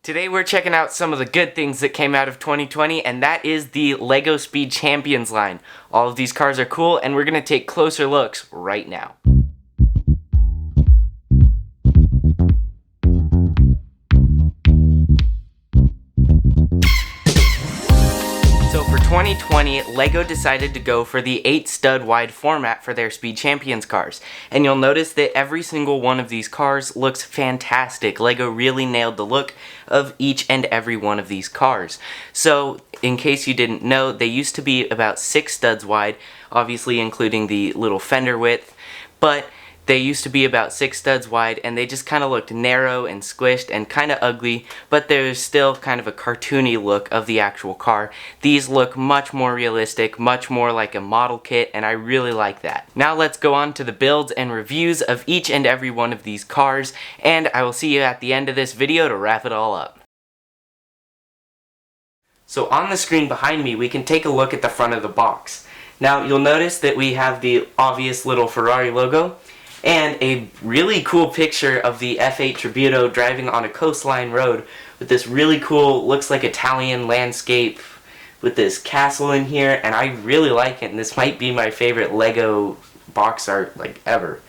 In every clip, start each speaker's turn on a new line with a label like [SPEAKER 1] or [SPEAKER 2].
[SPEAKER 1] Today we're checking out some of the good things that came out of 2020, and that is the LEGO Speed Champions line. All of these cars are cool, and we're going to take closer looks right now. So for 2020, LEGO decided to go for the 8 stud wide format for their Speed Champions cars. And you'll notice that every single one of these cars looks fantastic. LEGO really nailed the look of each and every one of these cars. So in case you didn't know, they used to be about 6 studs wide, obviously including the little fender width, but they used to be about 6 studs wide, and they just kind of looked narrow and squished and kind of ugly, but there's still kind of a cartoony look of the actual car. These look much more realistic, much more like a model kit, and I really like that. Now let's go on to the builds and reviews of each and every one of these cars, and I will see you at the end of this video to wrap it all up. So on the screen behind me, we can take a look at the front of the box. Now you'll notice that we have the obvious little Ferrari logo, and a really cool picture of the F8 Tributo driving on a coastline road with this really cool, looks like Italian landscape with this castle in here, and I really like it, and this might be my favorite LEGO box art like ever.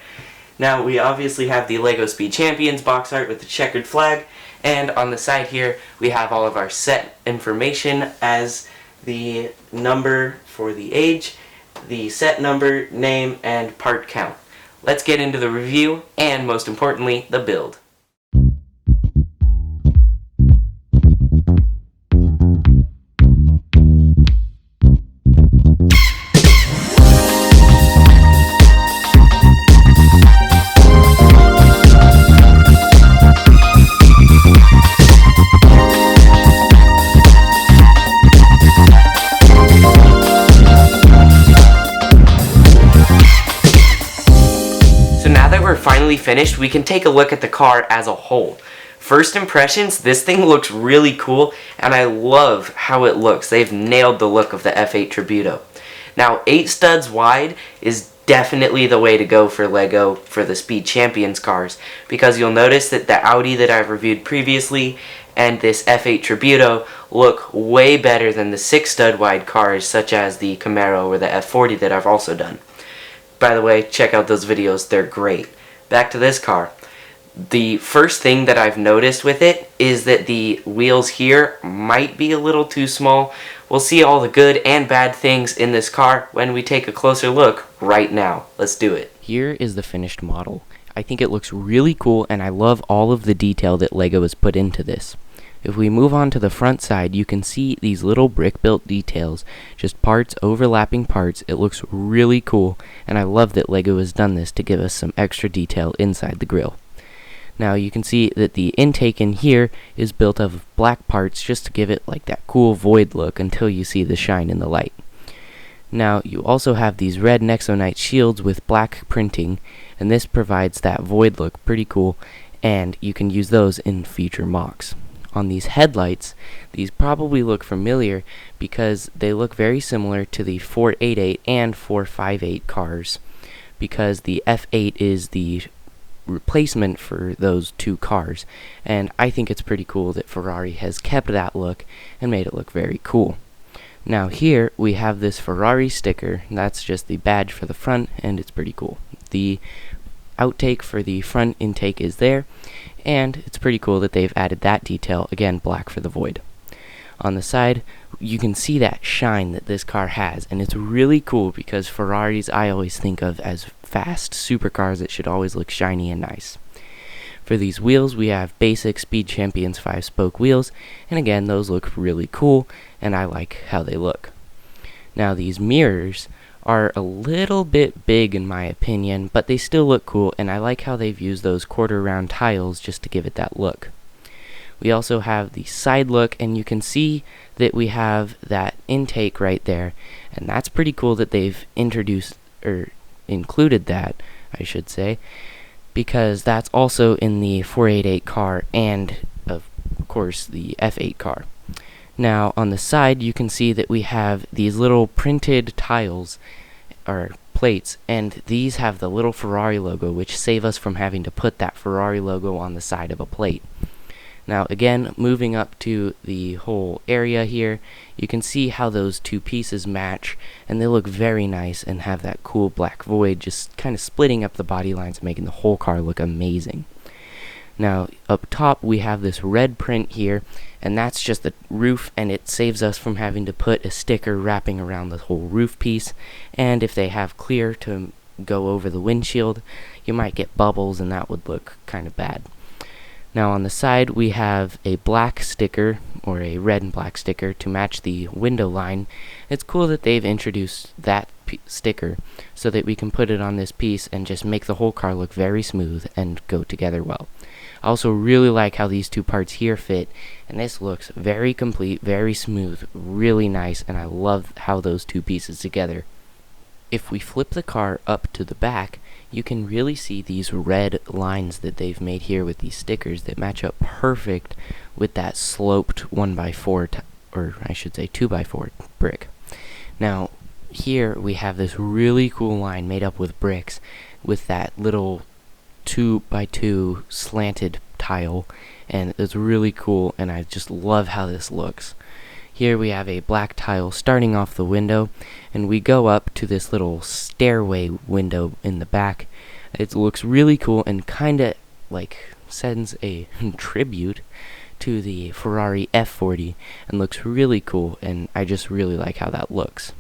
[SPEAKER 1] Now we obviously have the LEGO Speed Champions box art with the checkered flag, and on the side here we have all of our set information as the number for the age, the set number, name, and part count. Let's get into the review, and most importantly, the build. We're finally finished, we can take a look at the car as a whole. First impressions, this thing looks really cool, and I love how it looks. They've nailed the look of the F8 Tributo. Now 8 studs wide is definitely the way to go for LEGO for the Speed Champions cars, because you'll notice that the Audi that I've reviewed previously and this F8 Tributo look way better than the 6 stud wide cars such as the Camaro or the F40 that I've also done. By the way, check out those videos, they're great. Back to this car. The first thing that I've noticed with it is that the wheels here might be a little too small. We'll see all the good and bad things in this car when we take a closer look right now. Let's do it. Here is the finished model. I think it looks really cool, and I love all of the detail that LEGO has put into this. If we move on to the front side, you can see these little brick-built details, just parts overlapping parts. It looks really cool, and I love that LEGO has done this to give us some extra detail inside the grille. Now you can see that the intake in here is built of black parts just to give it like that cool void look until you see the shine in the light. Now you also have these red Nexonite shields with black printing, and this provides that void look pretty cool, and you can use those in future mocks. On these headlights, these probably look familiar because they look very similar to the 488 and 458 cars, because the F8 is the replacement for those two cars, and I think it's pretty cool that Ferrari has kept that look and made it look very cool. Now here we have this Ferrari sticker, that's just the badge for the front, and it's pretty cool. The outtake for the front intake is there, and it's pretty cool that they've added that detail, again black for the void. On the side you can see that shine that this car has, and it's really cool because Ferraris I always think of as fast supercars that should always look shiny and nice. For these wheels we have basic Speed Champions 5-spoke wheels, and again those look really cool and I like how they look. Now these mirrors are a little bit big in my opinion, but they still look cool, and I like how they've used those quarter round tiles just to give it that look. We also have the side look, and you can see that we have that intake right there, and that's pretty cool that they've included that, I should say, because that's also in the 488 car and of course the F8 car. Now on the side you can see that we have these little printed tiles or plates, and these have the little Ferrari logo, which save us from having to put that Ferrari logo on the side of a plate.
[SPEAKER 2] Now again, moving up to the whole area here, you can see how those two pieces match, and they look very nice and have that cool black void just kind of splitting up the body lines, making the whole car look amazing. Now up top we have this red print here, and that's just the roof, and it saves us from having to put a sticker wrapping around the whole roof piece. And if they have clear to go over the windshield, you might get bubbles, and that would look kind of bad. Now on the side we have a black sticker, or a red and black sticker, to match the window line. It's cool that they've introduced that sticker so that we can put it on this piece and just make the whole car look very smooth and go together well. I also really like how these two parts here fit, and this looks very complete, very smooth, really nice, and I love how those two pieces together. If we flip the car up to the back, you can really see these red lines that they've made here with these stickers that match up perfect with that sloped 1x4, or I should say 2x4 brick. Now, here we have this really cool line made up with bricks with that little 2x2 slanted tile, and it's really cool, and I just love how this looks. Here we have a black tile starting off the window, and we go up to this little stairway window in the back. It looks really cool and kinda like sends a tribute to the Ferrari F40, and looks really cool, and I just really like how that looks.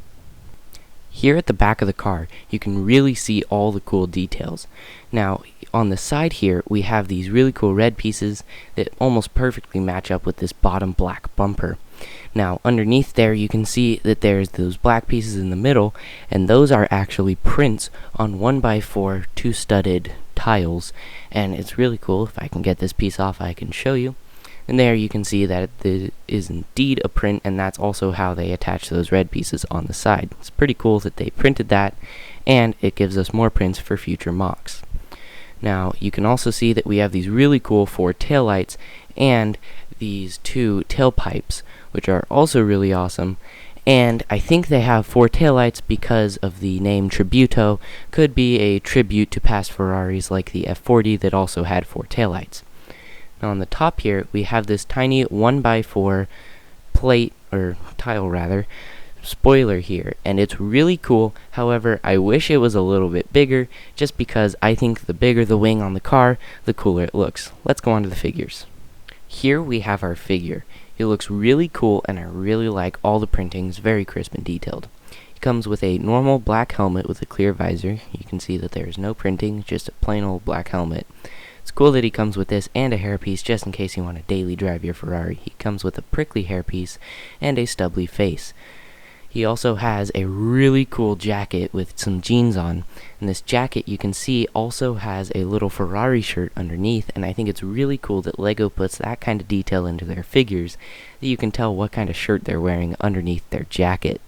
[SPEAKER 2] Here at the back of the car, you can really see all the cool details. Now, on the side here, we have these really cool red pieces that almost perfectly match up with this bottom black bumper. Now, underneath there, you can see that there's those black pieces in the middle, and those are actually prints on 1x4 two-studded tiles, and it's really cool. If I can get this piece off, I can show you. And there you can see that it is indeed a print, and that's also how they attach those red pieces on the side. It's pretty cool that they printed that, and it gives us more prints for future mocks. Now, you can also see that we have these really cool 4 taillights and these 2 tailpipes, which are also really awesome. And I think they have 4 taillights because of the name Tributo. Could be a tribute to past Ferraris like the F40 that also had 4 taillights. Now on the top here, we have this tiny 1x4 plate, or tile rather, spoiler here, and it's really cool. However, I wish it was a little bit bigger, just because I think the bigger the wing on the car, the cooler it looks. Let's go on to the figures. Here we have our figure. It looks really cool, and I really like all the printings, very crisp and detailed. It comes with a normal black helmet with a clear visor. You can see that there is no printing, just a plain old black helmet. It's cool that he comes with this and a hairpiece just in case you want to daily drive your Ferrari. He comes with a prickly hairpiece and a stubbly face. He also has a really cool jacket with some jeans on, and this jacket you can see also has a little Ferrari shirt underneath, and I think it's really cool that LEGO puts that kind of detail into their figures that you can tell what kind of shirt they're wearing underneath their jacket.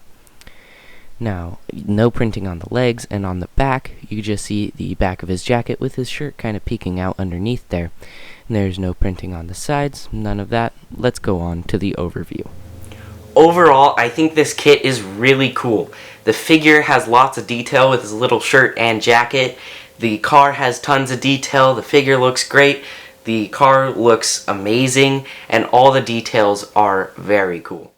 [SPEAKER 2] Now, no printing on the legs, and on the back, you just see the back of his jacket with his shirt kind of peeking out underneath there. And there's no printing on the sides, none of that. Let's go on to the overview.
[SPEAKER 1] Overall, I think this kit is really cool. The figure has lots of detail with his little shirt and jacket. The car has tons of detail. The figure looks great. The car looks amazing, and all the details are very cool.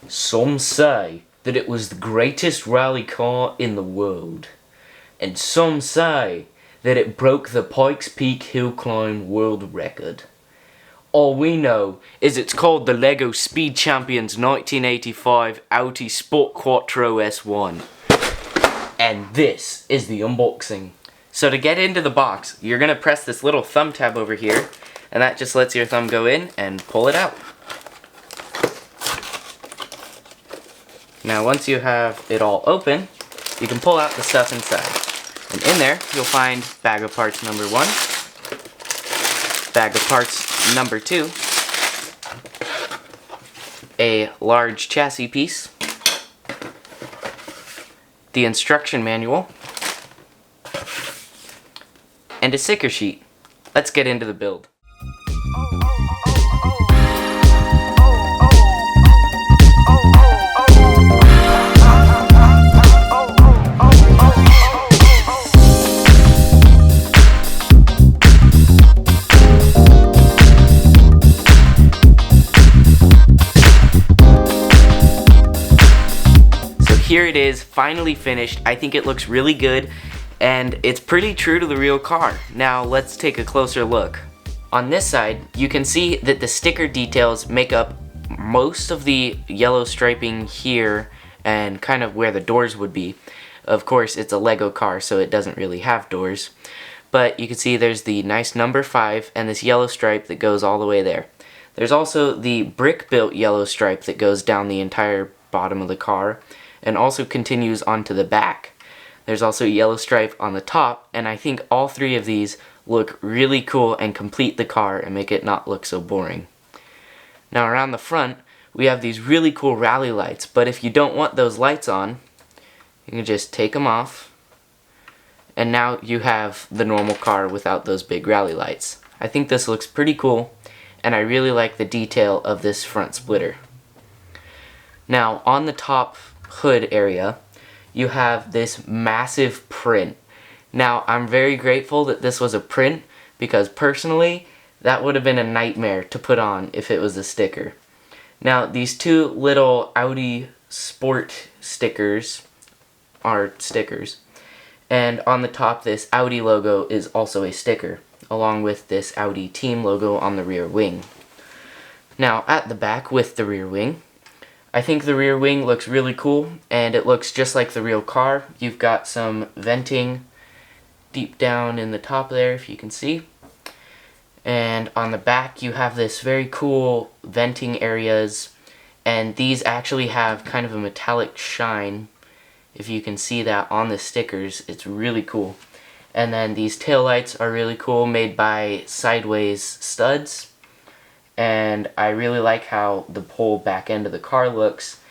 [SPEAKER 1] Some say that it was the greatest rally car in the world, and some say that it broke the Pikes Peak hill climb world record. All we know is it's called the LEGO Speed Champions 1985 Audi Sport Quattro S1. And this is the unboxing. So to get into the box, you're going to press this little thumb tab over here, and that just lets your thumb go in and pull it out. Now once you have it all open, you can pull out the stuff inside. And in there, you'll find bag of parts number 1, bag of parts number 2, a large chassis piece, the instruction manual, and a sticker sheet. Let's get into the build. here it is, finally finished. I think it looks really good, and it's pretty true to the real car. Now let's take a closer look. On this side, you can see that the sticker details make up most of the yellow striping here and kind of where the doors would be. Of course, it's a Lego car, so it doesn't really have doors. But you can see there's the nice number 5 and this yellow stripe that goes all the way there. There's also the brick-built yellow stripe that goes down the entire bottom of the car and also continues onto the back. There's also a yellow stripe on the top, and I think all three of these look really cool and complete the car and make it not look so boring. Now around the front, we have these really cool rally lights, but if you don't want those lights on, you can just take them off, and now you have the normal car without those big rally lights. I think this looks pretty cool, and I really like the detail of this front splitter. Now on the top hood area, you have this massive print. Now I'm very grateful that this was a print, because personally that would have been a nightmare to put on if it was a sticker. Now these two little Audi Sport stickers are stickers, and on the top this Audi logo is also a sticker, along with this Audi team logo on the rear wing. Now at the back with the rear wing, I think the rear wing looks really cool, and it looks just like the real car. You've got some venting deep down in the top there, if you can see. And on the back you have this very cool venting areas, and these actually have kind of a metallic shine. If you can see that on the stickers, it's really cool. And then these taillights are really cool, made by sideways studs. And I really like how the whole back end of the car looks.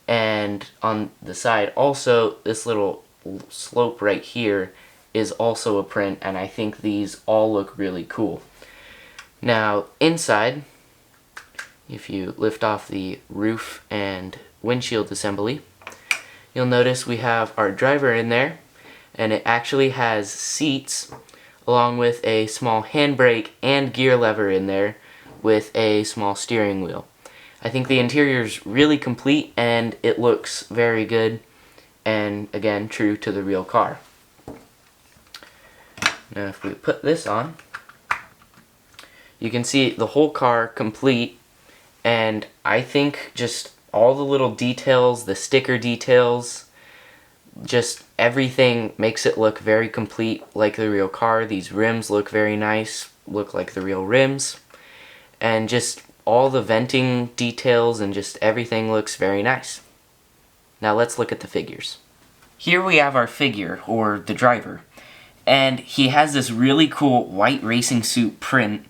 [SPEAKER 1] And on the side also, this little slope right here is also a print, and I think these all look really cool. Now inside, if you lift off the roof and windshield assembly, you'll notice we have our driver in there, and it actually has seats along with a small handbrake and gear lever in there with a small steering wheel. I think the interior is really complete, and it looks very good, and again, true to the real car. Now if we put this on, you can see the whole car complete, and I think just all the little details, the sticker details, just everything makes it look very complete like the real car. These rims look very nice, look like the real rims, and just all the venting details and just everything looks very nice. Now let's look at the figures. Here we have our figure, or the driver, and he has this really cool white racing suit print,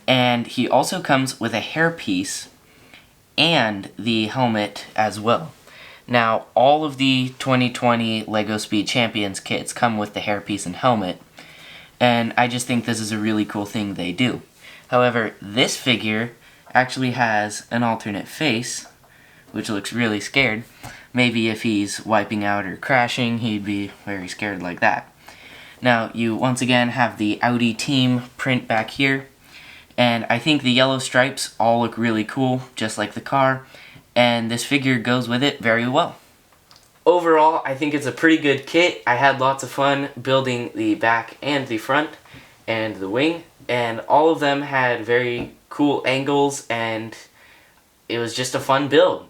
[SPEAKER 1] and he also comes with a hairpiece and the helmet as well. Now all of the 2020 LEGO Speed Champions kits come with the hairpiece and helmet, and I just think this is a really cool thing they do. However, this figure actually has an alternate face, which looks really scared. Maybe if he's wiping out or crashing, he'd be very scared like that. Now you once again have the Audi team print back here, and I think the yellow stripes all look really cool, just like the car, and this figure goes with it very well. Overall, I think it's a pretty good kit. I had lots of fun building the back and the front and the wing, and all of them had very cool angles, and it was just a fun build.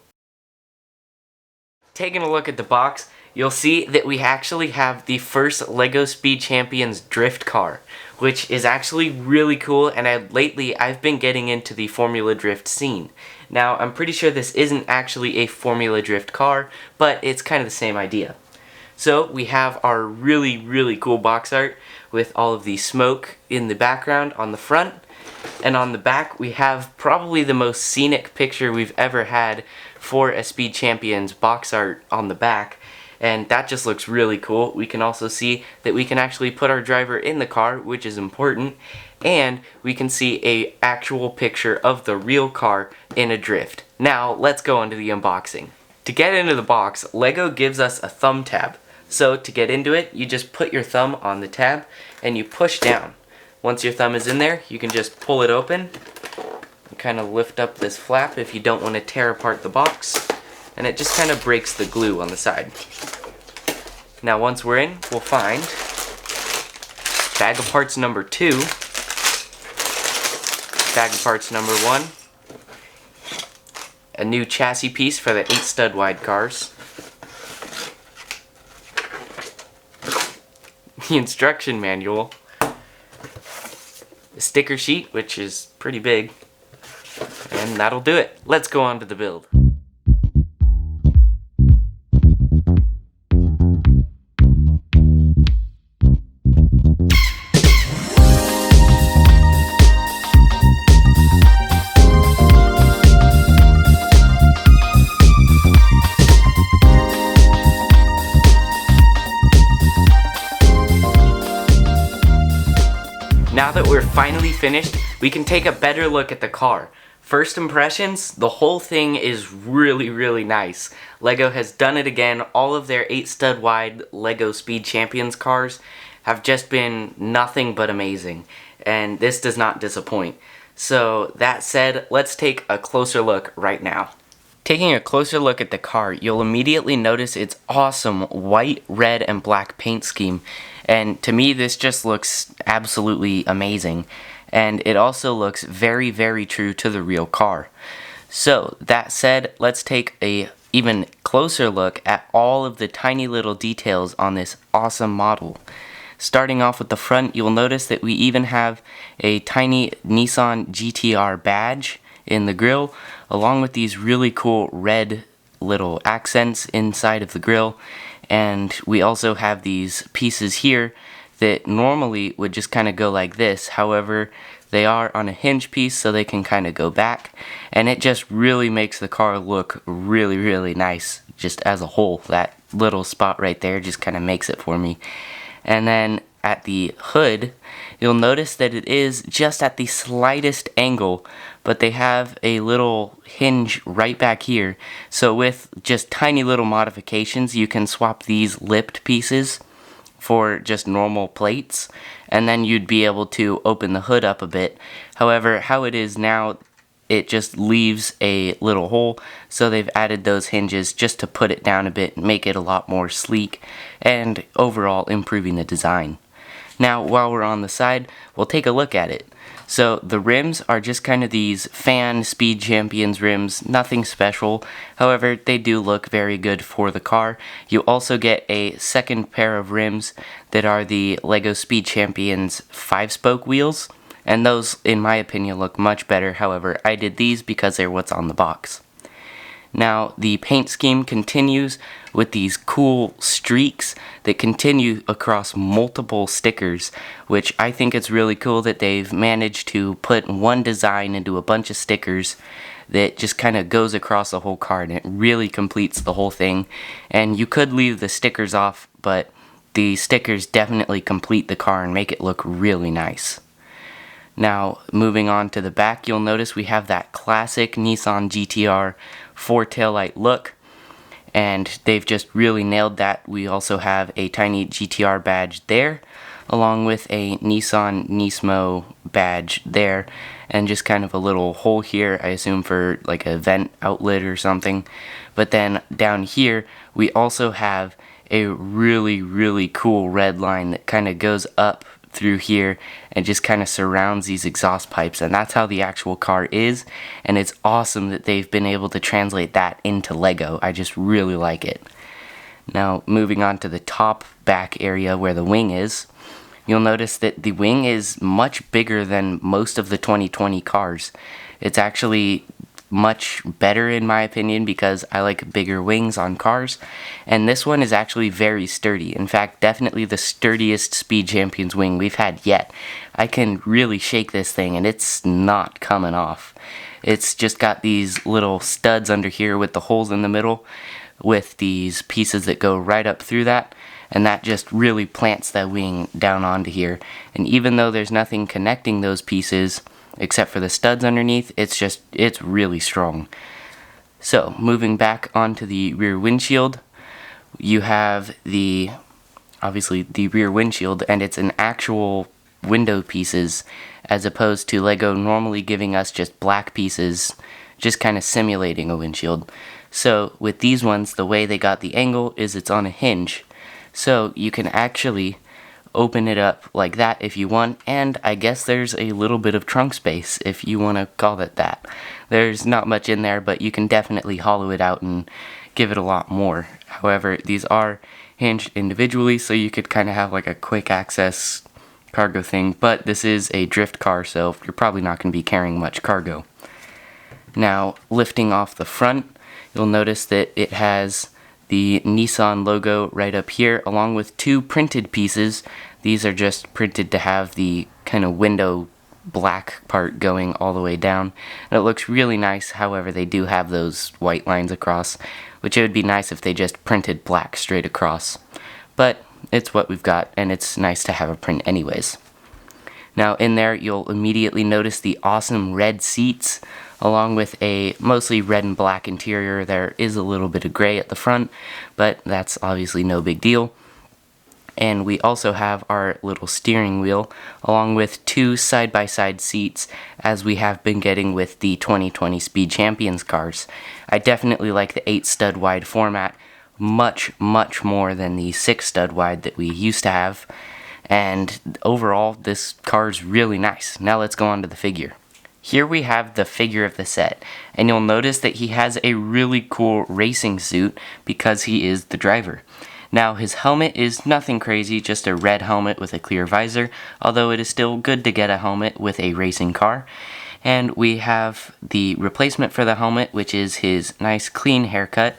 [SPEAKER 1] Taking a look at the box, you'll see that we actually have the first LEGO Speed Champions drift car, which is actually really cool, and lately I've been getting into the Formula Drift scene. Now, I'm pretty sure this isn't actually a Formula Drift car, but it's kind of the same idea. So, we have our really, really cool box art with all of the smoke in the background on the front, and on the back we have probably the most scenic picture we've ever had for a Speed Champions box art on the back, and that just looks really cool. We can also see that we can actually put our driver in the car, which is important, and we can see a actual picture of the real car in a drift. Now let's go into the unboxing. To get into the box, LEGO gives us a thumb tab. So to get into it, you just put your thumb on the tab and you push down. Once your thumb is in there, you can just pull it open and kind of lift up this flap if you don't want to tear apart the box. and it just kind of breaks the glue on the side. Now once we're in, we'll find bag of parts number 2, bag of parts number 1, a new chassis piece for the 8 stud wide cars, the instruction manual, a sticker sheet, which is pretty big, and that'll do it. Let's go on to the build. Now that we're finally finished, we can take a better look at the car. First impressions, the whole thing is really nice. LEGO has done it again. All of their 8 stud wide LEGO Speed Champions cars have just been nothing but amazing, and this does not disappoint. So that said, let's take a closer look right now. Taking a closer look at the car, you'll immediately notice its awesome white, red, and black paint scheme. And to me, this just looks absolutely amazing. And it also looks very true to the real car. So, that said, let's take a even closer look at all of the tiny little details on this awesome model. Starting off with the front, you'll notice that we even have a tiny Nissan GTR badge in the grille, along with these really cool red little accents inside of the grille. And we also have these pieces here that normally would just kind of go like this. However, they are on a hinge piece, so they can kind of go back, and it just really makes the car look really nice just as a whole. That little spot right there just kind of makes it for me. And then at the hood, you'll notice that it is just at the slightest angle, but they have a little hinge right back here. So with just tiny little modifications, you can swap these lipped pieces for just normal plates, and then you'd be able to open the hood up a bit. However, how it is now, it just leaves a little hole, so they've added those hinges just to put it down a bit, make it a lot more sleek, and overall improving the design. Now, while we're on the side, we'll take a look at it. So the rims are just kind of these fan Speed Champions rims, nothing special. However, they do look very good for the car. You also get a second pair of rims that are the LEGO Speed Champions 5-spoke wheels, and those, in my opinion, look much better. However, I did these because they're what's on the box. Now, the paint scheme continues with these cool streaks that continue across multiple stickers, which I think it's really cool that they've managed to put one design into a bunch of stickers that just kind of goes across the whole car, and it really completes the whole thing. And you could leave the stickers off, but the stickers definitely complete the car and make it look really nice. Now, moving on to the back, you'll notice we have that classic Nissan GTR 4 taillight look, and they've just really nailed that. We also have a tiny GTR badge there, along with a Nissan Nismo badge there, and just kind of a little hole here, I assume for like a vent outlet or something. But then down here, we also have a really cool red line that kind of goes up through here and just kind of surrounds these exhaust pipes, and that's how the actual car is, and it's awesome that they've been able to translate that into LEGO. I just really like it. Now, moving on to the top back area where the wing is, you'll notice that the wing is much bigger than most of the 2020 cars. It's actually much better in my opinion because I like bigger wings on cars, and this one is actually very sturdy. In fact, definitely the sturdiest Speed Champions wing we've had yet. I can really shake this thing and it's not coming off. It's just got these little studs under here with the holes in the middle with these pieces that go right up through that, and that just really plants that wing down onto here. And even though there's nothing connecting those pieces except for the studs underneath, it's really strong. So, moving back onto the rear windshield, you have obviously the rear windshield, and it's an actual window pieces, as opposed to LEGO normally giving us just black pieces, just kind of simulating a windshield.
[SPEAKER 2] So with these ones, the way they got the angle is it's on a hinge. So you can actually open it up like that if you want, and I guess there's a little bit of trunk space if you want to call it that. There's not much in there, but you can definitely hollow it out and give it a lot more. However, these are hinged individually, so you could kind of have like a quick access cargo thing, but this is a drift car, so you're probably not going to be carrying much cargo. Now, lifting off the front, you'll notice that it has the Nissan logo right up here, along with two printed pieces. These are just printed to have the kind of window black part going all the way down. And it looks really nice, however, they do have those white lines across, which it would be nice if they just printed black straight across. But it's what we've got, and it's nice to have a print anyways. Now in there, you'll immediately notice the awesome red seats, along with a mostly red and black interior. There is a little bit of gray at the front, but that's obviously no big deal. And we also have our little steering wheel, along with two side-by-side seats, as we have been getting with the 2020 Speed Champions cars. I definitely like the 8-stud wide format much more than the 6-stud wide that we used to have. And overall, this car is really nice. Now let's go on to the figure. Here we have the figure of the set, and you'll notice that he has a really cool racing suit because he is the driver. Now his helmet is nothing crazy, just a red helmet with a clear visor, although it is still good to get a helmet with a racing car. And we have the replacement for the helmet, which is his nice clean haircut,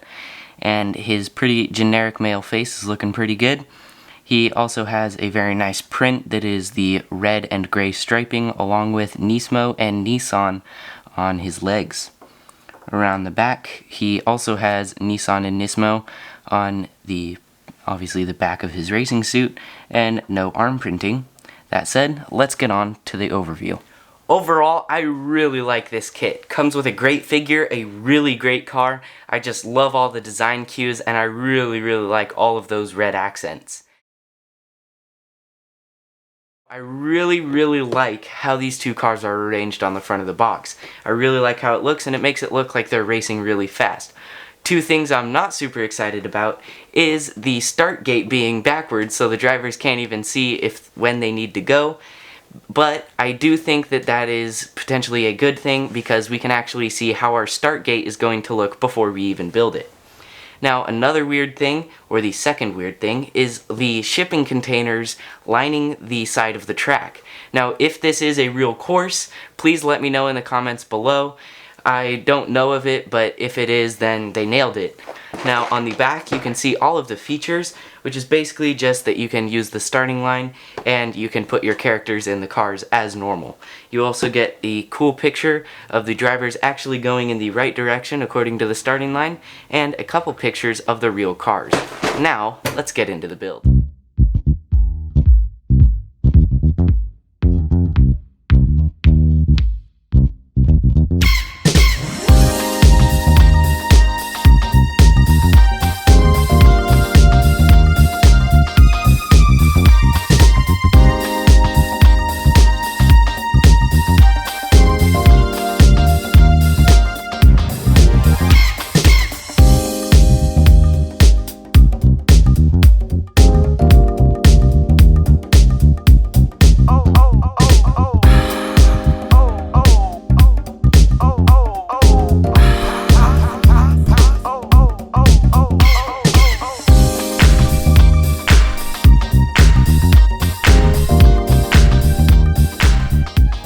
[SPEAKER 2] and his pretty generic male face is looking pretty good. He also has a very nice print that is the red and gray striping, along with Nismo and Nissan on his legs. Around the back, he also has Nissan and Nismo on obviously the back of his racing suit, and no arm printing. That said, let's get on to the overview.
[SPEAKER 1] Overall, I really like this kit. Comes with a great figure, a really great car. I just love all the design cues, and I really like all of those red accents. I really like how these two cars are arranged on the front of the box. I really like how it looks, and it makes it look like they're racing really fast. Two things I'm not super excited about is the start gate being backwards, so the drivers can't even see when they need to go. But I do think that that is potentially a good thing, because we can actually see how our start gate is going to look before we even build it. Now, another weird thing, or the second weird thing, is the shipping containers lining the side of the track. Now, if this is a real course, please let me know in the comments below. I don't know of it, but if it is, then they nailed it. Now, on the back, you can see all of the features, which is basically just that you can use the starting line, and you can put your characters in the cars as normal. You also get a cool picture of the drivers actually going in the right direction according to the starting line, and a couple pictures of the real cars. Now, let's get into the build.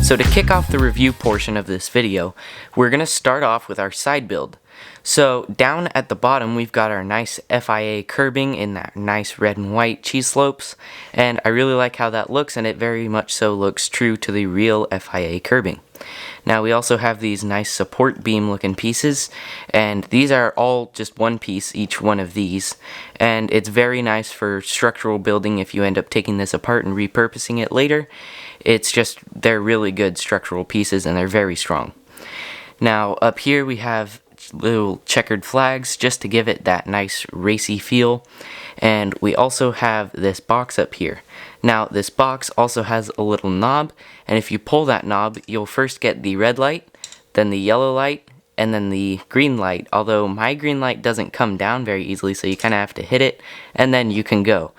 [SPEAKER 1] So to kick off the review portion of this video, we're going to start off with our side build. So down at the bottom, we've got our nice FIA curbing in that nice red and white cheese slopes, and I really like how that looks, and it very much so looks true to the real FIA curbing. Now we also have these nice support beam looking pieces, and these are all just one piece, each one of these, and it's very nice for structural building if you end up taking this apart and repurposing it later. It's just, they're really good structural pieces, and they're very strong. Now up here we have little checkered flags just to give it that nice racy feel, and we also have this box up here. Now this box also has a little knob, and if you pull that knob, you'll first get the red light, then the yellow light,
[SPEAKER 2] and then the green light, although my green light doesn't come down very easily, so you kind of have to hit it, and then you can go.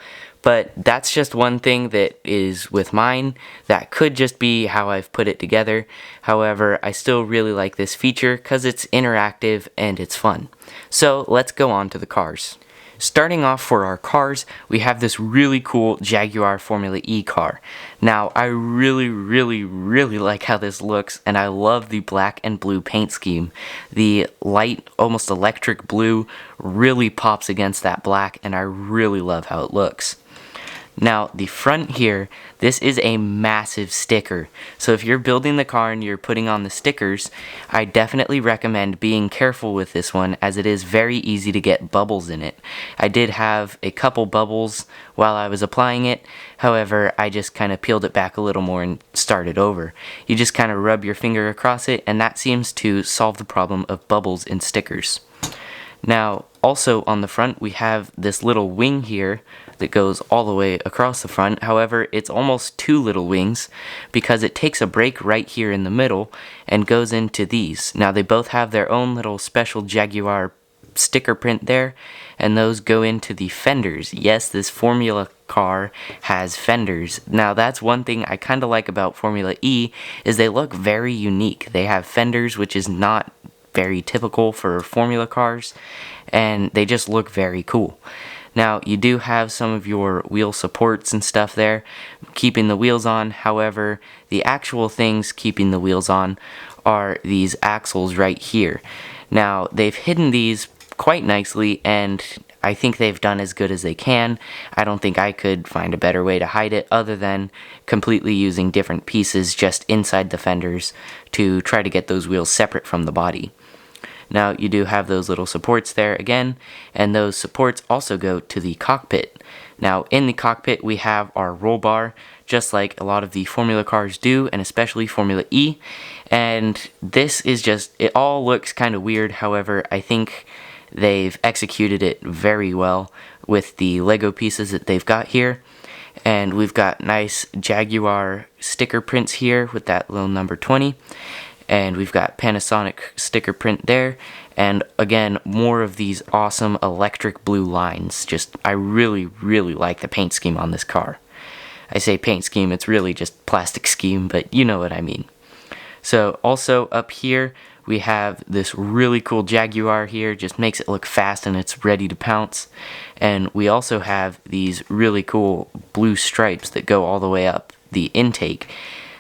[SPEAKER 2] But that's just one thing that is with mine. That could just be how I've put it together. However, I still really like this feature because it's interactive and it's fun. So let's go on to the cars. Starting off for our cars, we have this really cool Jaguar Formula E car. Now, I really like how this looks, and I love the black and blue paint scheme. The light, almost electric blue, really pops against that black, and I really love how it looks. Now, the front here, this is a massive sticker. So if you're building the car and you're putting on the stickers, I definitely recommend being careful with this one, as it is very easy to get bubbles in it. I did have a couple bubbles while I was applying it. However, I just kind of peeled it back a little more and started over. You just kind of rub your finger across it, and that seems to solve the problem of bubbles in stickers. Now, also on the front, we have this little wing here that goes all the way across the front. However, it's almost two little wings because it takes a break right here in the middle and goes into these. Now, they both have their own little special Jaguar sticker print there, and those go into the fenders. Yes, this Formula car has fenders. Now, that's one thing I kind of like about Formula E, is they look very unique. They have fenders, which is not very typical for Formula cars, and they just look very cool. Now, you do have some of your wheel supports and stuff there, keeping the wheels on. However, the actual things keeping the wheels on are these axles right here. Now, they've hidden these quite nicely, and I think they've done as good as they can. I don't think I could find a better way to hide it other than completely using different pieces just inside the fenders to try to get those wheels separate from the body. Now, you do have those little supports there again, and those supports also go to the cockpit. Now, in the cockpit, we have our roll bar, just like a lot of the Formula cars do, and especially Formula E. And this is just, it all looks kind of weird. However, I think they've executed it very well with the Lego pieces that they've got here. And we've got nice Jaguar sticker prints here with that little number 20. And we've got Panasonic sticker print there, and again, more of these awesome electric blue lines. Just, I really like the paint scheme on this car. I say paint scheme, it's really just plastic scheme, but you know what I mean. So also up here, we have this really cool Jaguar here, just makes it look fast and it's ready to pounce. And we also have these really cool blue stripes that go all the way up the intake.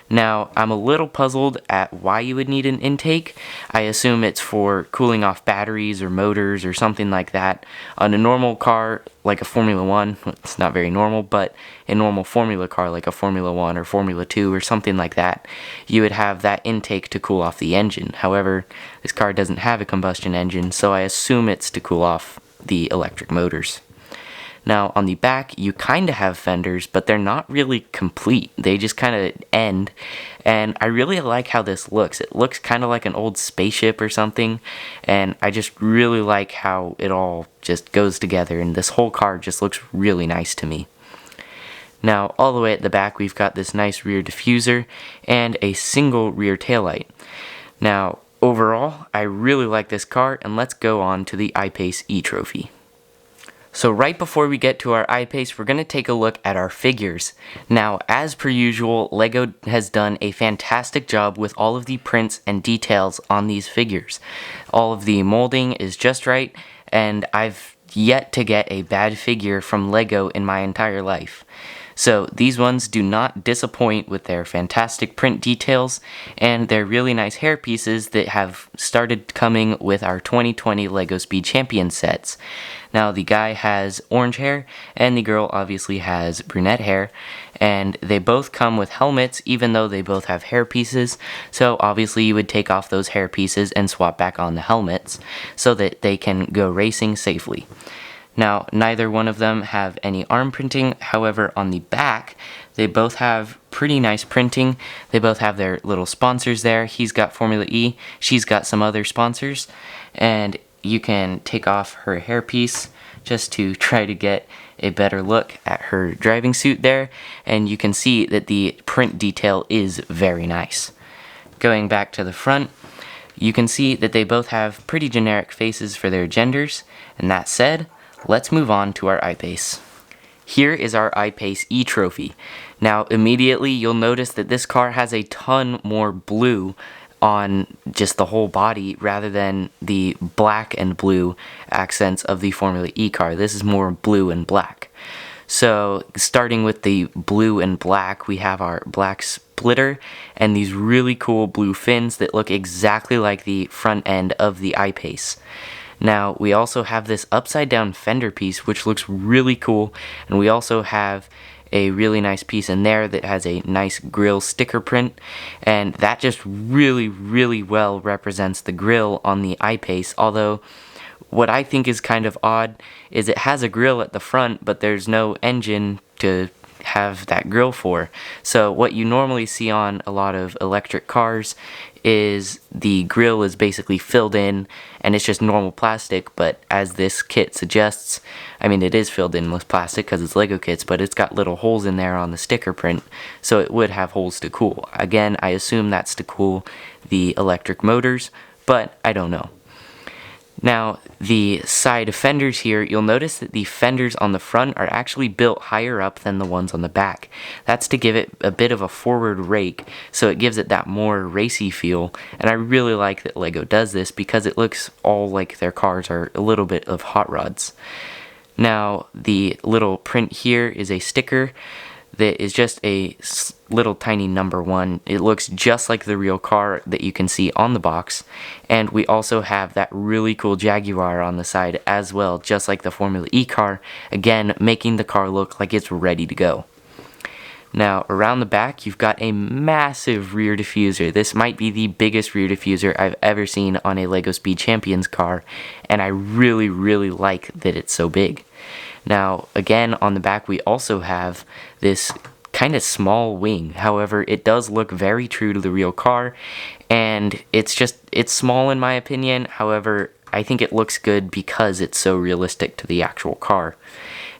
[SPEAKER 2] Now, I'm a little puzzled at why you would need an intake. I assume it's for cooling off batteries or motors or something like that. On a normal car, like a Formula 1, it's not very normal, but a normal Formula car like a Formula 1 or Formula 2 or something like that, you would have that intake to cool off the engine. However, this car doesn't have a combustion engine, so I assume it's to cool off the electric motors. Now, on the back, you kind of have fenders, but they're not really complete. They just kind of end, and I really like how this looks. It looks kind of like an old spaceship or something, and I just really like how it all just goes together, and this whole car just looks really nice to me. Now, all the way at the back, we've got this nice rear diffuser and a single rear taillight. Now, overall, I really like this car, and let's go on to the I-Pace E-Trophy. So right before we get to our I-Pace, we're going to take a look at our figures. Now, as per usual, LEGO has done a fantastic job with all of the prints and details on these figures. All of the molding is just right, and I've yet to get a bad figure from LEGO in my entire life. So these ones do not disappoint with their fantastic print details and their really nice hair pieces that have started coming with our 2020 LEGO Speed Champion sets. Now, the guy has orange hair and the girl obviously has brunette hair, and they both come with helmets even though they both have hair pieces. So obviously you would take off those hair pieces and swap back on the helmets so that they can go racing safely. Now, neither one of them have any arm printing. However, on the back, they both have pretty nice printing. They both have their little sponsors there. He's got Formula E, she's got some other sponsors. And you can take off her hairpiece just to try to get a better look at her driving suit there. And you can see that the print detail is very nice. Going back to the front, You can see that they both have pretty generic faces for their genders, and that said, let's move on to our I-Pace. Here is our I-Pace E-Trophy. Now immediately you'll notice that this car has a ton more blue on just the whole body rather than the black and blue accents of the Formula E car. This is more blue and black. So starting with the blue and black, we have our black splitter and these really cool blue fins that look exactly like the front end of the I-Pace. Now we also have this upside down fender piece which looks really cool, and we also have a really nice piece in there that has a nice grill sticker print, and that just really well represents the grill on the I-Pace. Although what I think is kind of odd is it has a grill at the front, but there's no engine to have that grill for. So what you normally see on a lot of electric cars is the grill is basically filled in and it's just normal plastic, but as this kit suggests, I mean it is filled in with plastic because it's Lego kits, but it's got little holes in there on the sticker print, so it would have holes to cool. Again, I assume that's to cool the electric motors, but I don't know. Now, the side fenders here, you'll notice that the fenders on the front are actually built higher up than the ones on the back. That's to give it a bit of a forward rake, so it gives it that more racy feel, and I really like that Lego does this because it looks all like their cars are a little bit of hot rods. Now, the little print here is a sticker that is just a little tiny number 1. It looks just like the real car that you can see on the box, and we also have that really cool Jaguar on the side as well, just like the Formula E car, again making the car look like it's ready to go. Now around the back you've got a massive rear diffuser. This might be the biggest rear diffuser I've ever seen on a LEGO Speed Champions car, and I really like that it's so big. Now again on the back we also have this kind of small wing. However, it does look very true to the real car, and it's small in my opinion. However, I think it looks good because it's so realistic to the actual car.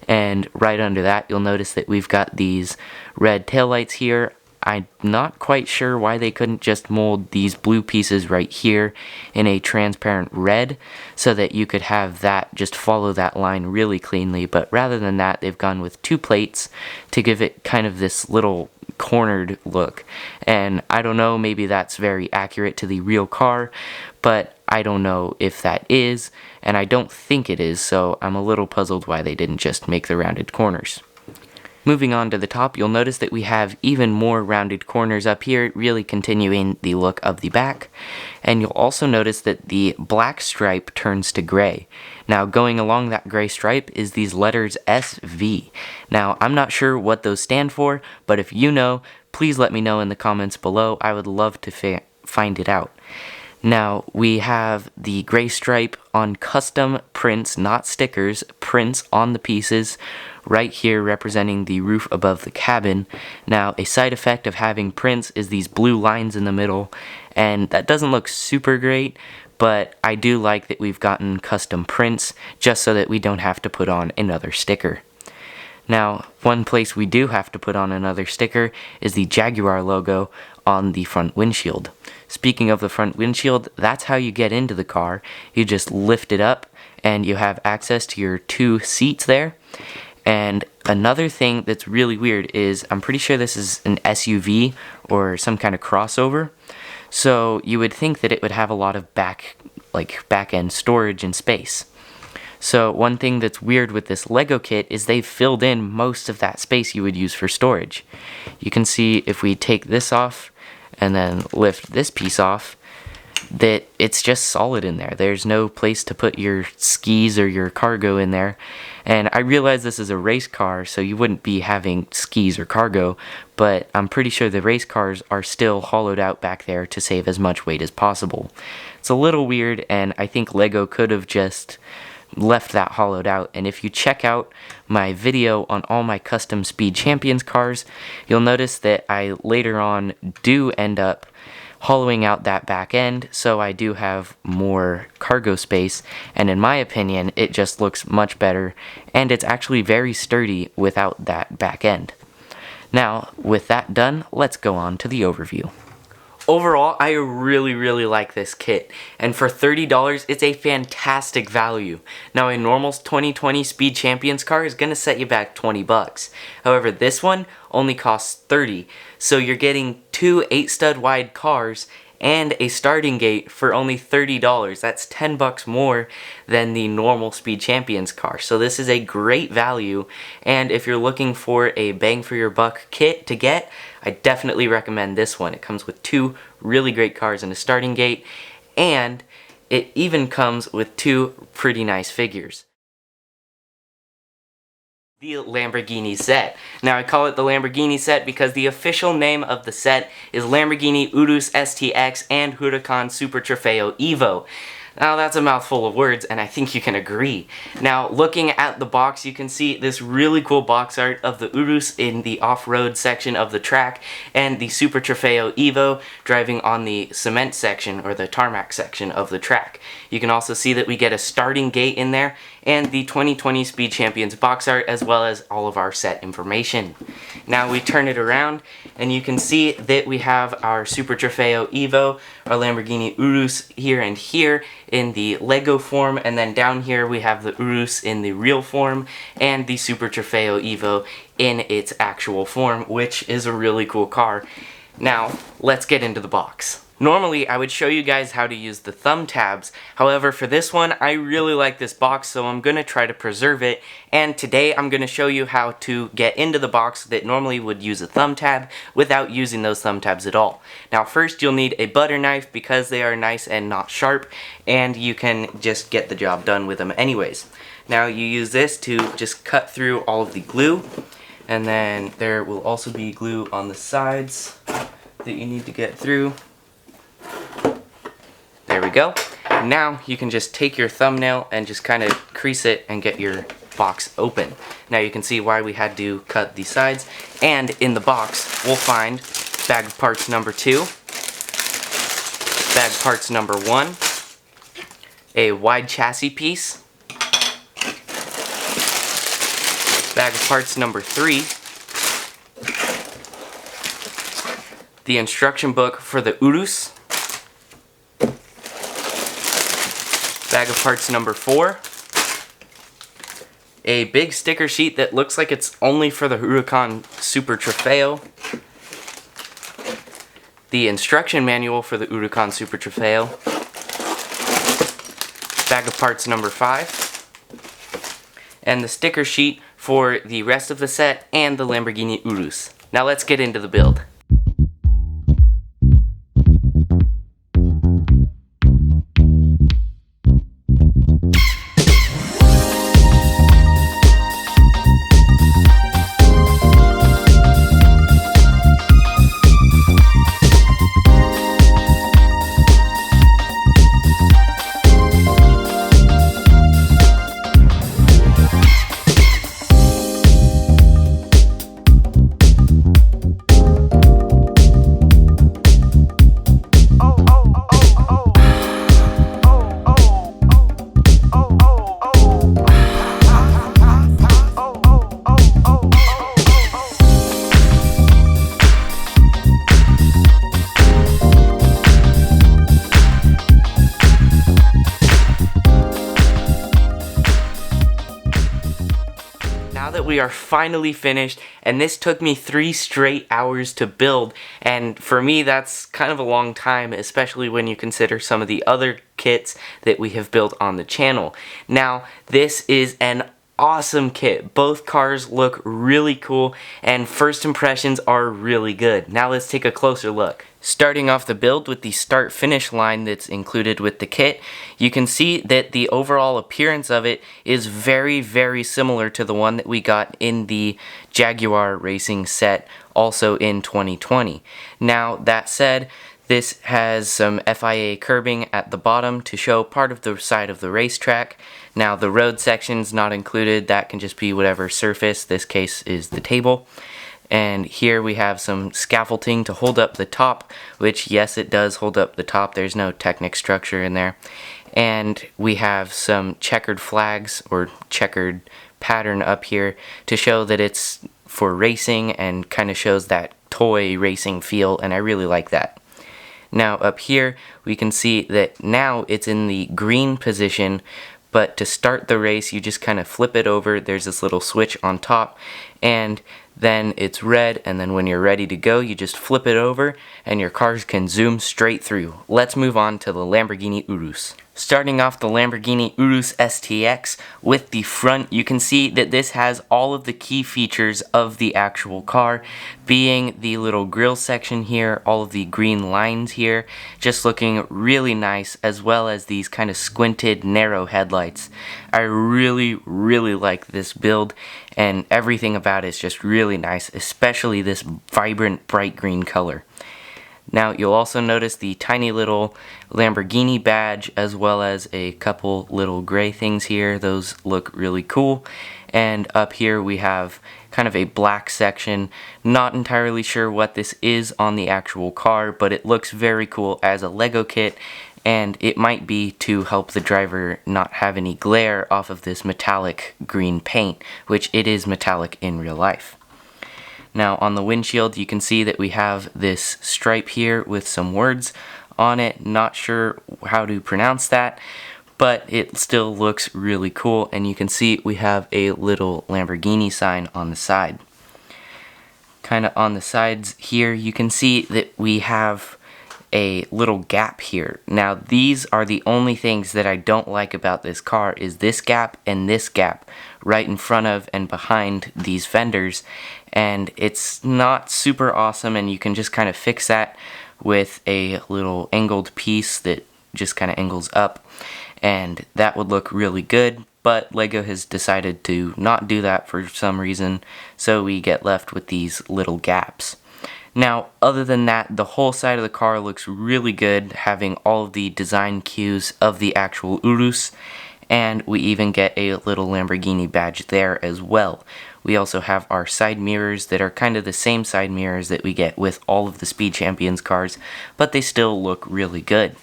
[SPEAKER 2] And right under that you'll notice that we've got these red taillights here. I'm not quite sure why they couldn't just mold these blue pieces right here in a transparent red so that you could have that just follow that line really cleanly, but rather than that they've gone with 2 plates to give it kind of this little cornered look. And I don't know, maybe that's very accurate to the real car, but I don't know if that is, and I don't think it is, so I'm a little puzzled why they didn't just make the rounded corners. Moving on to the top, you'll notice that we have even more rounded corners up here, really continuing the look of the back. And you'll also notice that the black stripe turns to gray. Now, going along that gray stripe is these letters SV. Now, I'm not sure what those stand for, but if you know, please let me know in the comments below. I would love to find it out. Now, we have the gray stripe on custom prints, not stickers, prints on the pieces, right here representing the roof above the cabin. Now, a side effect of having prints is these blue lines in the middle, and that doesn't look super great, but I do like that we've gotten custom prints just so that we don't have to put on another sticker. Now, one place we do have to put on another sticker is the Jaguar logo on the front windshield. Speaking of the front windshield, that's how you get into the car. You just lift it up and you have access to your 2 seats there. And another thing that's really weird is I'm pretty sure this is an SUV or some kind of crossover. So you would think that it would have a lot of back end storage and space. So one thing that's weird with this Lego kit is they've filled in most of that space you would use for storage. You can see if we take this off and then lift this piece off, that it's just solid in there. There's no place to put your skis or your cargo in there. And I realize this is a race car, so you wouldn't be having skis or cargo, but I'm pretty sure the race cars are still hollowed out back there to save as much weight as possible. It's a little weird, and I think Lego could have just left that hollowed out. And if you check out my video on all my custom Speed Champions cars, you'll notice that I later on do end up hollowing out that back end, so I do have more cargo space, and in my opinion it just looks much better, and it's actually very sturdy without that back end. Now, with that done, let's go on to the overview.
[SPEAKER 1] Overall, I really like this kit, and for $30, it's a fantastic value. Now, a normal 2020 Speed Champions car is going to set you back 20 bucks. However, this one only costs 30, so you're getting two 8-stud wide cars and a starting gate for only $30. That's 10 bucks more than the normal Speed Champions car. So this is a great value, and if you're looking for a bang for your buck kit to get, I definitely recommend this one. It comes with two really great cars and a starting gate, and it even comes with two pretty nice figures. The Lamborghini set. Now, I call it the Lamborghini set because the official name of the set is Lamborghini Urus STX and Huracan Super Trofeo Evo. Now, that's a mouthful of words, and I think you can agree. Now, looking at the box, you can see this really cool box art of the Urus in the off-road section of the track, and the Super Trofeo Evo driving on the cement section, or the tarmac section of the track. You can also see that we get a starting gate in there, and the 2020 Speed Champions box art, as well as all of our set information. Now we turn it around, and you can see that we have our Super Trofeo Evo, our Lamborghini Urus here and here in the Lego form, and then down here we have the Urus in the real form, and the Super Trofeo Evo in its actual form, which is a really cool car. Now, let's get into the box. Normally, I would show you guys how to use the thumb tabs. However, for this one, I really like this box, so I'm going to try to preserve it. And today, I'm going to show you how to get into the box that normally would use a thumb tab without using those thumb tabs at all. Now, first, you'll need a butter knife because they are nice and not sharp, and you can just get the job done with them anyways. Now, you use this to just cut through all of the glue, and then there will also be glue on the sides that you need to get through. There we go. Now you can just take your thumbnail and just kind of crease it and get your box open. Now you can see why we had to cut the sides. And in the box, we'll find bag of parts number 2, bag parts number 1, a wide chassis piece, bag of parts number 3, the instruction book for the Urus, bag of parts number 4, a big sticker sheet that looks like it's only for the Huracan Super Trofeo, the instruction manual for the Huracan Super Trofeo, bag of parts number 5, and the sticker sheet for the rest of the set and the Lamborghini Urus. Now let's get into the build. Now that we are finally finished, and this took me 3 straight hours to build, and for me that's kind of a long time, especially when you consider some of the other kits that we have built on the channel. Now, this is an awesome kit. Both cars look really cool, and first impressions are really good. Now let's take a closer look. Starting off the build with the start-finish line that's included with the kit, you can see that the overall appearance of it is very similar to the one that we got in the Jaguar Racing set, also in 2020. Now, that said, this has some FIA curbing at the bottom to show part of the side of the racetrack. Now, the road section's not included. That can just be whatever surface. This case is the table. And here we have some scaffolding to hold up the top, which, yes, it does hold up the top. There's no Technic structure in there. And we have some checkered flags or checkered pattern up here to show that it's for racing and kind of shows that toy racing feel, and I really like that.
[SPEAKER 2] Now up here we can see that now it's in the green position, but to start the race you just kind of flip it over. There's this little switch on top, and then it's red, and then when you're ready to go you just flip it over and your cars can zoom straight through. Let's move on to the Lamborghini Urus. Starting off the Lamborghini Urus STX with the front, you can see that this has all of the key features of the actual car, being the little grille section here, all of the green lines here, just looking really nice, as well as these kind of squinted narrow headlights. I really like this build, and everything about it is just really nice, especially this vibrant bright green color. Now you'll also notice the tiny little Lamborghini badge, as well as a couple little gray things here. Those look really cool. And up here we have kind of a black section. Not entirely sure what this is on the actual car, but it looks very cool as a Lego kit, and it might be to help the driver not have any glare off of this metallic green paint, which it is metallic in real life. Now on the windshield you can see that we have this stripe here with some words on it. Not sure how to pronounce that, but it still looks really cool, and you can see we have a little Lamborghini sign on the side. Kind of on the sides here you can see that we have a little gap here. Now these are the only things that I don't like about this car, is this gap and this gap right in front of and behind these fenders, and it's not super awesome, and you can just kind of fix that with a little angled piece that just kind of angles up, and that would look really good. But Lego has decided to not do that for some reason, so we get left with these little gaps. Now, other than that, the whole side of the car looks really good, having all of the design cues of the actual Urus, and we even get a little Lamborghini badge there as well. We also have our side mirrors that are kind of the same side mirrors that we get with all of the Speed Champions cars, but they still look really good.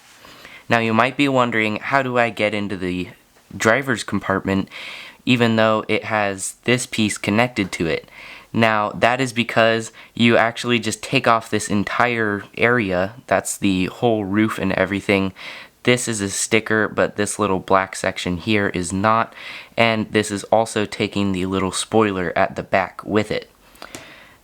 [SPEAKER 2] Now you might be wondering, how do I get into the driver's compartment even though it has this piece connected to it? Now that is because you actually just take off this entire area. That's the whole roof and everything. This is a sticker, but this little black section here is not, and this is also taking the little spoiler at the back with it.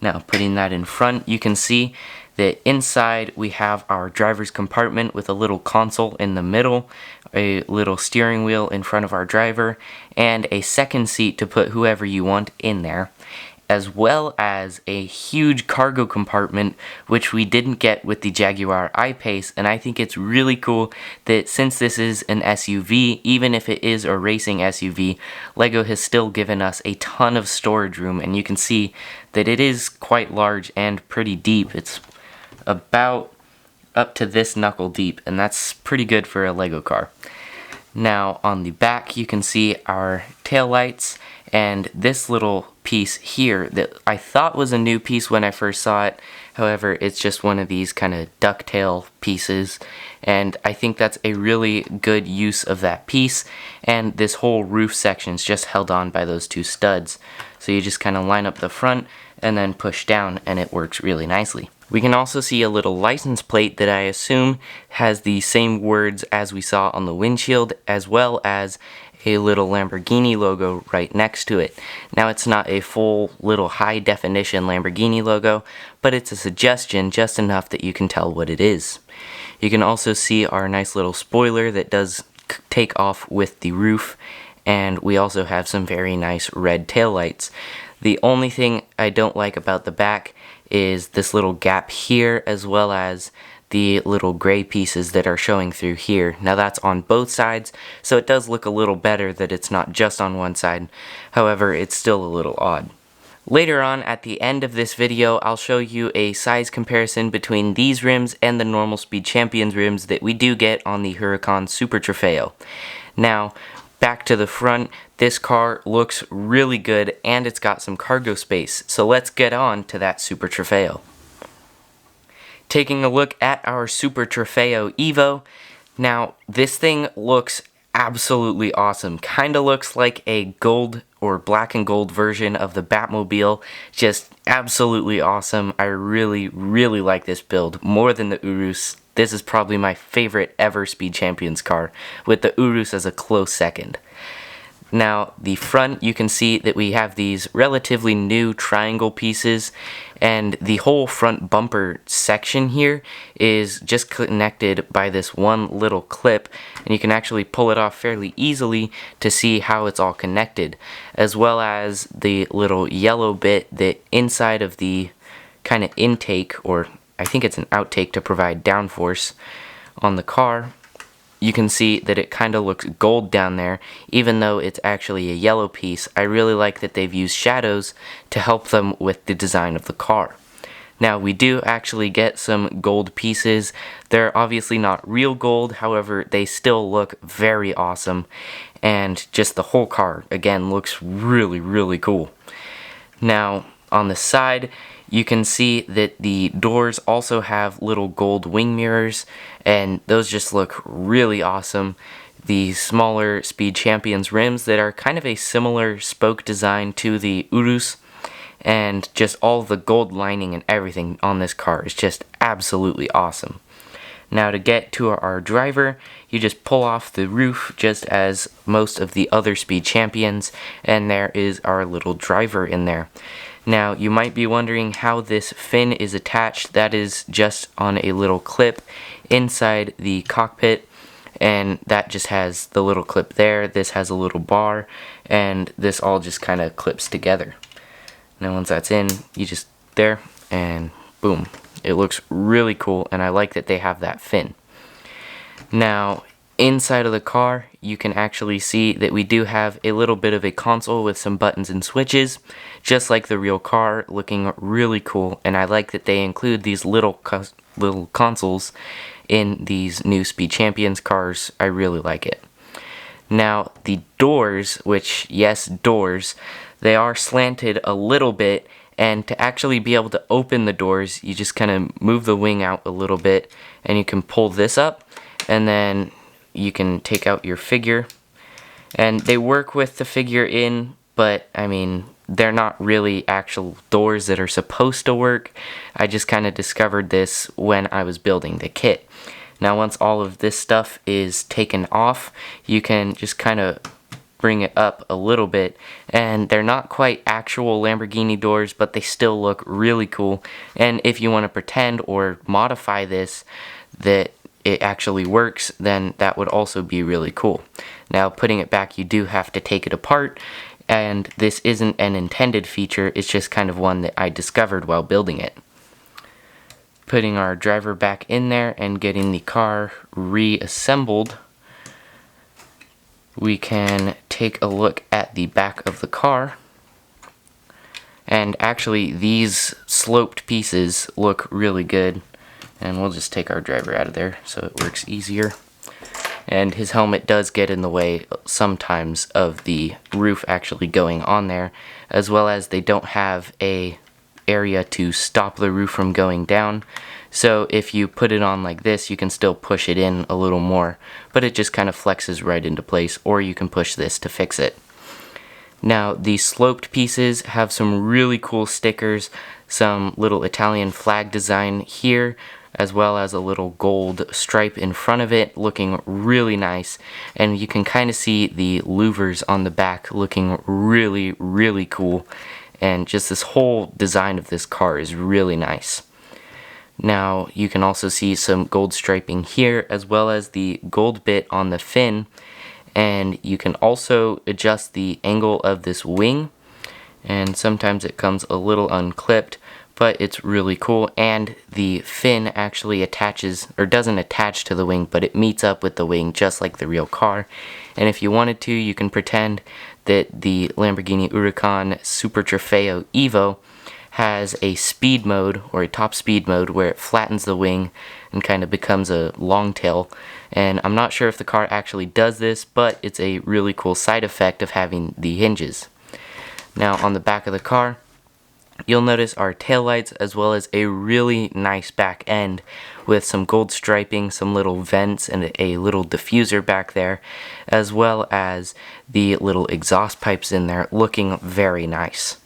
[SPEAKER 2] Now putting that in front, you can see that inside we have our driver's compartment with a little console in the middle, a little steering wheel in front of our driver, and a second seat to put whoever you want in there, as well as a huge cargo compartment, which we didn't get with the Jaguar I-Pace. And I think it's really cool that since this is an SUV, even if it is a racing SUV, Lego has still given us a ton of storage room, and you can see that it is quite large and pretty deep. It's about up to this knuckle deep, and that's pretty good for a Lego car. Now on the back you can see our taillights, and this little piece here that I thought was a new piece when I first saw it. However, it's just one of these kind of ducktail pieces, and I think that's a really good use of that piece, and this whole roof section is just held on by those two studs. So you just kind of line up the front and then push down, and it works really nicely. We can also see a little license plate that I assume has the same words as we saw on the windshield, as well as a little Lamborghini logo right next to it. Now it's not a full little high definition Lamborghini logo, but it's a suggestion, just enough that you can tell what it is. You can also see our nice little spoiler that does take off with the roof, and we also have some very nice red taillights. The only thing I don't like about the back is this little gap here, as well as the little gray pieces that are showing through here. Now that's on both sides, so it does look a little better that it's not just on one side. However, it's still a little odd. Later on at the end of this video, I'll show you a size comparison between these rims and the normal Speed Champions rims that we do get on the Huracan Super Trofeo. Now, back to the front, this car looks really good, and it's got some cargo space, so let's get on to that Super Trofeo. Taking a look at our Super Trofeo Evo, now this thing looks absolutely awesome. Kinda looks like a gold or black and gold version of the Batmobile. Just absolutely awesome. I really like this build more than the Urus this is probably my favorite ever Speed Champions car, with the Urus as a close second. Now, the front, you can see that we have these relatively new triangle pieces, and the whole front bumper section here is just connected by this one little clip, and you can actually pull it off fairly easily to see how it's all connected, as well as the little yellow bit that inside of the kind of intake, or I think it's an outtake to provide downforce on the car. You can see that it kind of looks gold down there, even though it's actually a yellow piece. I really like that they've used shadows to help them with the design of the car. Now, we do actually get some gold pieces. They're obviously not real gold, however, they still look very awesome. And just the whole car, again, looks really, really cool. Now, on the side, you can see that the doors also have little gold wing mirrors, and those just look really awesome. The smaller Speed Champions rims that are kind of a similar spoke design to the Urus, and just all the gold lining and everything on this car is just absolutely awesome. Now, to get to our driver, you just pull off the roof just as most of the other Speed Champions, and there is our little driver in there. Now, you might be wondering how this fin is attached. That is just on a little clip inside the cockpit, and that just has the little clip there. This has a little bar, and this all just kind of clips together. Now, once that's in, you just there, and boom. It looks really cool, and I like that they have that fin. Now, inside of the car, you can actually see that we do have a little bit of a console with some buttons and switches, just like the real car, looking really cool. And I like that they include these little consoles in these new Speed Champions cars. I really like it. Now, the doors, which, yes, doors, they are slanted a little bit, and to actually be able to open the doors, you just kind of move the wing out a little bit, and you can pull this up, and then you can take out your figure. And they work with the figure in, but I mean, they're not really actual doors that are supposed to work. I just kind of discovered this when I was building the kit. Now, once all of this stuff is taken off, you can just kind of bring it up a little bit, and they're not quite actual Lamborghini doors, but they still look really cool. And if you want to pretend or modify this that it actually works, then that would also be really cool. Now, putting it back, you do have to take it apart, and this isn't an intended feature, it's just kind of one that I discovered while building it. Putting our driver back in there and getting the car reassembled, we can take a look at the back of the car. And actually, these sloped pieces look really good. And we'll just take our driver out of there so it works easier. And his helmet does get in the way sometimes of the roof actually going on there, as well as they don't have a area to stop the roof from going down. So if you put it on like this, you can still push it in a little more, but it just kind of flexes right into place, or you can push this to fix it. Now, the sloped pieces have some really cool stickers, some little Italian flag design here, as well as a little gold stripe in front of it, looking really nice. And you can kind of see the louvers on the back looking really, really cool. And just this whole design of this car is really nice. Now, you can also see some gold striping here, as well as the gold bit on the fin. And you can also adjust the angle of this wing. And sometimes it comes a little unclipped, but it's really cool. And the fin actually attaches, or doesn't attach to the wing, but it meets up with the wing just like the real car. And if you wanted to, you can pretend that the Lamborghini Huracan Super Trofeo Evo has a speed mode, or a top speed mode, where it flattens the wing and kind of becomes a long tail. And I'm not sure if the car actually does this, but it's a really cool side effect of having the hinges. Now, on the back of the car, you'll notice our taillights, as well as a really nice back end with some gold striping, some little vents, and a little diffuser back there, as well as the little exhaust pipes in there, looking very nice.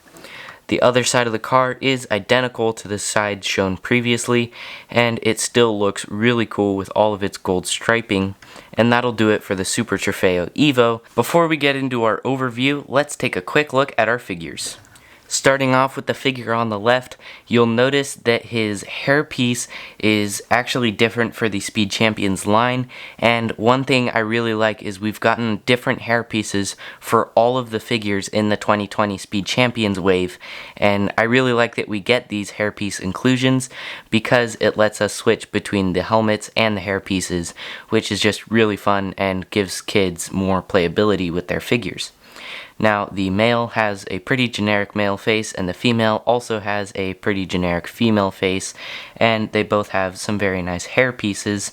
[SPEAKER 2] The other side of the car is identical to the side shown previously, and it still looks really cool with all of its gold striping. And that'll do it for the Super Trofeo Evo. Before we get into our overview, let's take a quick look at our figures. Starting off with the figure on the left, you'll notice that his hairpiece is actually different for the Speed Champions line, and one thing I really like is we've gotten different hairpieces for all of the figures in the 2020 Speed Champions wave, and I really like that we get these hairpiece inclusions because it lets us switch between the helmets and the hairpieces, which is just really fun and gives kids more playability with their figures. Now, the male has a pretty generic male face, and the female also has a pretty generic female face, and they both have some very nice hair pieces,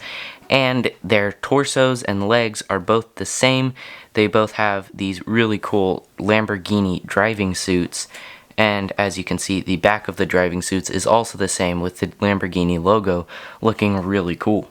[SPEAKER 2] and their torsos and legs are both the same. They both have these really cool Lamborghini driving suits, and as you can see, the back of the driving suits is also the same with the Lamborghini logo looking really cool.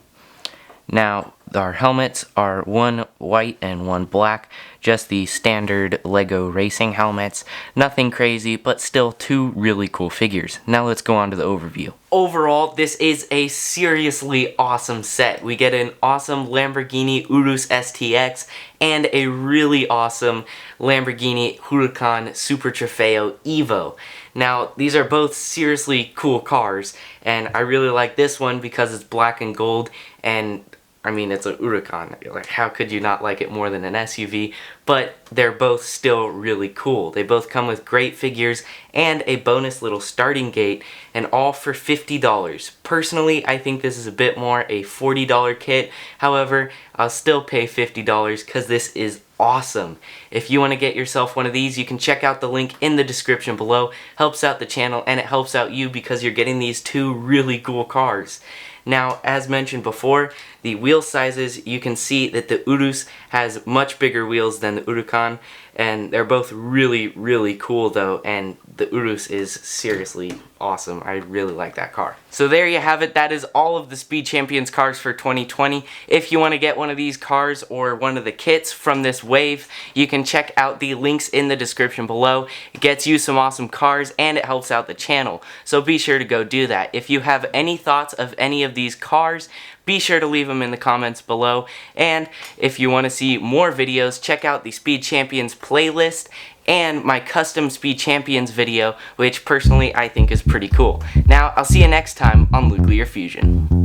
[SPEAKER 2] Now, our helmets are one white and one black, just the standard Lego racing helmets. Nothing crazy, but still two really cool figures. Now let's go on to the overview.
[SPEAKER 1] Overall, this is a seriously awesome set. We get an awesome Lamborghini Urus STX and a really awesome Lamborghini Huracan Super Trofeo Evo. Now, these are both seriously cool cars, and I really like this one because it's black and gold, and I mean, it's an Huracan. Like, how could you not like it more than an SUV? But they're both still really cool. They both come with great figures and a bonus little starting gate, and all for $50. Personally, I think this is a bit more a $40 kit. However, I'll still pay $50 because this is awesome. If you want to get yourself one of these, you can check out the link in the description below. Helps out the channel and it helps out you because you're getting these two really cool cars. Now, as mentioned before, the wheel sizes, you can see that the Urus has much bigger wheels than the Huracan, and they're both really, really cool though, and the Urus is seriously awesome. I really like that car. So there you have it. That is all of the Speed Champions cars for 2020. If you want to get one of these cars or one of the kits from this wave, you can check out the links in the description below. It gets you some awesome cars and it helps out the channel. So be sure to go do that. If you have any thoughts of any of these cars, be sure to leave them in the comments below. And if you want to see more videos, check out the Speed Champions playlist and my custom Speed Champions video, which personally I think is pretty cool. Now, I'll see you next time on LuclearFusion.